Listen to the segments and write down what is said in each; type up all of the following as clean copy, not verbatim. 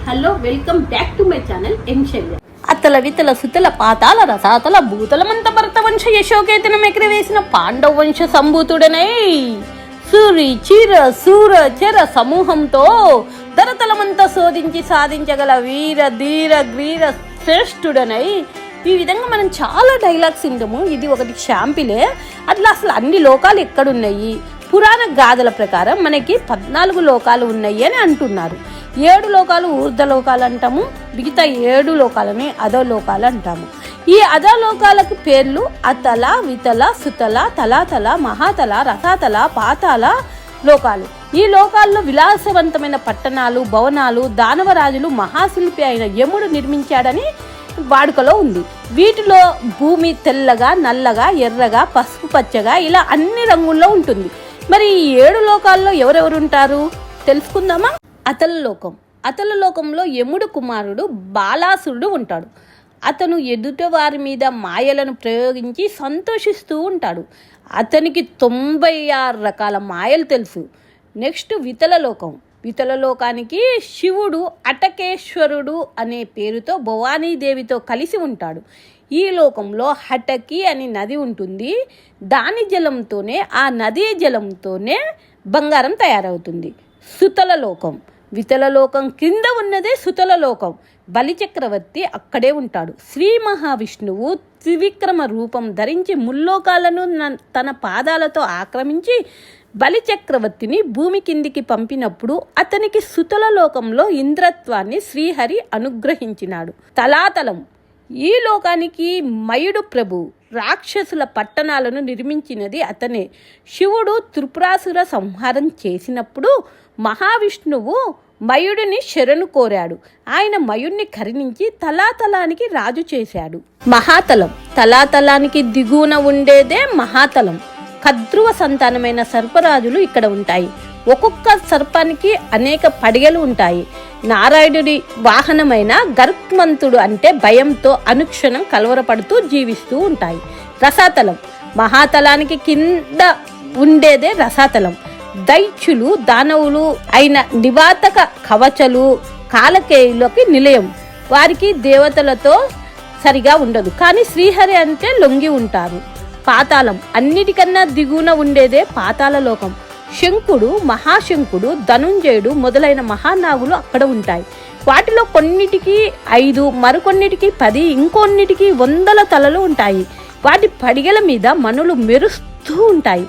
Hello welcome back to my channel Shailaja. అతల వితల సుతల పాతాల రసాతల భూతలమంత భరత వంశ యశోకేతనం ఎగిరవేసిన పాండవ వంశ సంభూతుడనై సూరి చీర సూర చెర సమూహంతో ధరతలమంతా శోధించి సాధించగల వీర ధీర గ్రీర శ్రేష్ఠుడనై ఈ విధంగా మనం చాలా డైలాగ్స్ వింటాము. ఇది ఒకటి షాంపిలే. అట్లా అసలు అన్ని లోకాలు ఎక్కడున్నాయి? పురాణ గాథల ప్రకారం మనకి 14 లోకాలు ఉన్నాయి అని అంటున్నారు. 7 లోకాలు ఊర్ధలోకాలు అంటాము, మిగతా 7 లోకాలని అధోలోకాలు అంటాము. ఈ అధోలోకాలకు పేర్లు అతల వితల సుతల తలాతల మహాతల రసాతల పాతాల లోకాలు. ఈ లోకాల్లో విలాసవంతమైన పట్టణాలు భవనాలు దానవరాజులు మహాశిల్పి అయిన యముడు నిర్మించాడని వాడుకలో ఉంది. వీటిలో భూమి తెల్లగా నల్లగా ఎర్రగా పసుపు పచ్చగా ఇలా అన్ని రంగుల్లో ఉంటుంది. మరి ఈ 7 లోకాల్లో ఎవరెవరు ఉంటారు తెలుసుకుందామా? అతల లోకం. అతల లోకంలో యముడు కుమారుడు బాలాసురుడు ఉంటాడు. అతను ఎదుట వారి మీద మాయలను ప్రయోగించి సంతోషిస్తూ ఉంటాడు. అతనికి 96 రకాల మాయలు తెలుసు. నెక్స్ట్ వితల లోకం. వితల లోకానికి శివుడు అటకేశ్వరుడు అనే పేరుతో భవానీదేవితో కలిసి ఉంటాడు. ఈ లోకంలో హటకి అని నది ఉంటుంది. దాని జలంతోనే ఆ నదీ జలంతోనే బంగారం తయారవుతుంది. సుతల లోకం. వితల లోకం కింద ఉన్నదే సుతల లోకం. బలిచక్రవర్తి అక్కడే ఉంటాడు. శ్రీ మహావిష్ణువు త్రివిక్రమ రూపం ధరించి ముల్లోకాలను తన పాదాలతో ఆక్రమించి బలిచక్రవర్తిని భూమి కిందికి పంపినప్పుడు అతనికి సుతల లోకంలో ఇంద్రత్వాన్ని శ్రీహరి అనుగ్రహించినాడు. తలాతలం. ఈ లోకానికి మయుడు ప్రభు. రాక్షసుల పట్టణాలను నిర్మించినది అతనే. శివుడు త్రిపురాసుర సంహారం చేసినప్పుడు మహావిష్ణువు మయుడిని శరణు కోరాడు. ఆయన మయుడిని కరుణించి తలాతలానికి రాజు చేశాడు. మహాతలం. తలాతలానికి దిగువన ఉండేదే మహాతలం. కద్రువ సంతానమైన సర్పరాజులు ఇక్కడ ఉంటాయి. ఒక్కొక్క సర్పానికి అనేక పడిగలు ఉంటాయి. నారాయణుడి వాహనమైన గరుత్మంతుడు అంటే భయంతో అనుక్షణం కలవరపడుతూ జీవిస్తూ ఉంటాయి. రసాతలం. మహాతలానికి కింద ఉండేదే రసాతలం. దైత్యులు దానవులు అయిన నివాతక కవచలు కాలకేయులకి నిలయం. వారికి దేవతలతో సరిగా ఉండదు, కానీ శ్రీహరి అంటే లొంగి ఉంటారు. పాతాళం. అన్నిటికన్నా దిగువన ఉండేదే పాతాళ లోకం. శంకుడు మహాశంకుడు ధనుంజయుడు మొదలైన మహానాగులు అక్కడ ఉంటాయి. వాటిలో కొన్నిటికి 5, మరికొన్నిటికి 10, ఇంకొన్నిటికి 100 తలలు ఉంటాయి. వాటి పడిగల మీద మనులు మెరుస్తూ ఉంటాయి.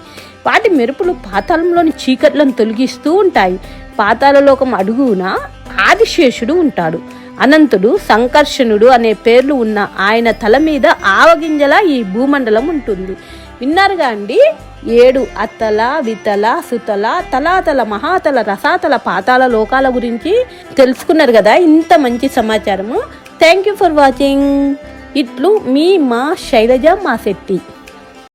వాటి మెరుపులు పాతాళంలోని చీకట్లను తొలగిస్తూ ఉంటాయి. పాతాళ లోకం అడుగున ఆదిశేషుడు ఉంటాడు. అనంతుడు సంకర్షణుడు అనే పేర్లు ఉన్న ఆయన తల మీద ఆవగింజల ఈ భూమండలం ఉంటుంది. విన్నారుగా అండి? 7 అతల వితల సుతల తలాతల మహాతల రసాతల పాతాల లోకాల గురించి తెలుసుకున్నారు కదా. ఇంత మంచి సమాచారము. Thank you for watching. ఇట్లు మీ మా శైలజ మా శెట్టి.